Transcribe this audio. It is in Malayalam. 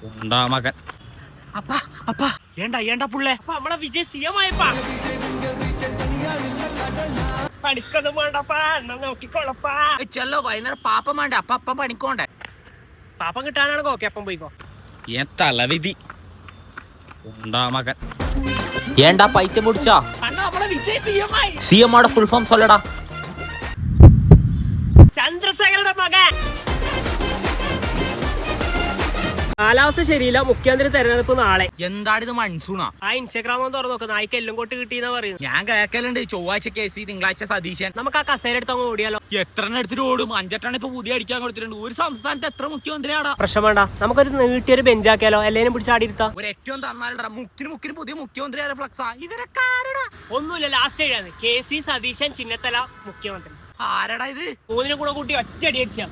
ഉണ്ടാ മകൻ. அப்பா அப்பா ஏண்டா ஏண்டா புள்ள அப்பா நம்மள விஜய் சிஎம் ஆயப்பா പണിക്കൊന്നും വേണ്ടപ്പാ എന്നാ നോക്കിക്കോളപ്പാ ചെല്ലോ വൈകുന്നേരം പാപ്പം വേണ്ട അപ്പം പണിക്കോണ്ടേ. പാപ്പം കിട്ടാനാണ് ഓക്കെ അപ്പം പോയിക്കോ. ഏൻ തലവിധി ഉണ്ടാ മകൻ. ஏண்டா பைத்தியம் முடிச்சா? അണ്ണാ നമ്മളെ വിജയ് സിഎം ആയി. சிஎம்மோட ஃபுல் ஃபார்ம் சொல்லடா. ചന്ദ്രശേഖരന്റെ മകൻ. കാലാവസ്ഥ ശരിയില്ല, മുഖ്യമന്ത്രി തെരഞ്ഞെടുപ്പ് നാളെ. എന്താണിത് മൺസൂണാ? ആ ഇൻസ്റ്റാഗ്രാം ഒന്ന് തുറന്നു നോക്ക്, നായ്ക്ക് എല്ലാം കൊട്ട് കിട്ടിയെന്നാ പറയുന്നത്. ഞാൻ കേക്കലുണ്ട് ചൊവ്വാഴ്ച കേസി തിങ്കളാഴ്ച സതീശൻ. നമുക്ക് ആ കസേര എടുത്ത് അങ്ങ് ഓടിയാലോ. എത്ര എടുത്തിട്ട് ഓടും? 5 ഇപ്പൊ പുതിയ അടിക്കാൻ കൊടുത്തിട്ടുണ്ട്. ഒരു സംസ്ഥാനത്ത് എത്ര മുഖ്യമന്ത്രിയാടാ? പ്രശ്നം വേണ്ട, നമുക്കൊരു നീട്ടിയൊരു ബെഞ്ചാക്കിയാലോ, എല്ലാരും പിടിച്ചാടിയിരുത്താം. ഒരു ഏറ്റവും തന്നാലടാ മുക്കിന് പുതിയ മുഖ്യമന്ത്രി ഫ്ലക്സാ. ഇവരൊക്കെ ആരടാ? ഒന്നുമില്ല, ലാസ്റ്റ് എഴുതാണ് KC സതീശൻ ചിന്നത്തല മുഖ്യമന്ത്രി. ആരടാ ഇത്? 3 കൂടെ കൂട്ടി ഒറ്റ അടി അടിച്ചാ.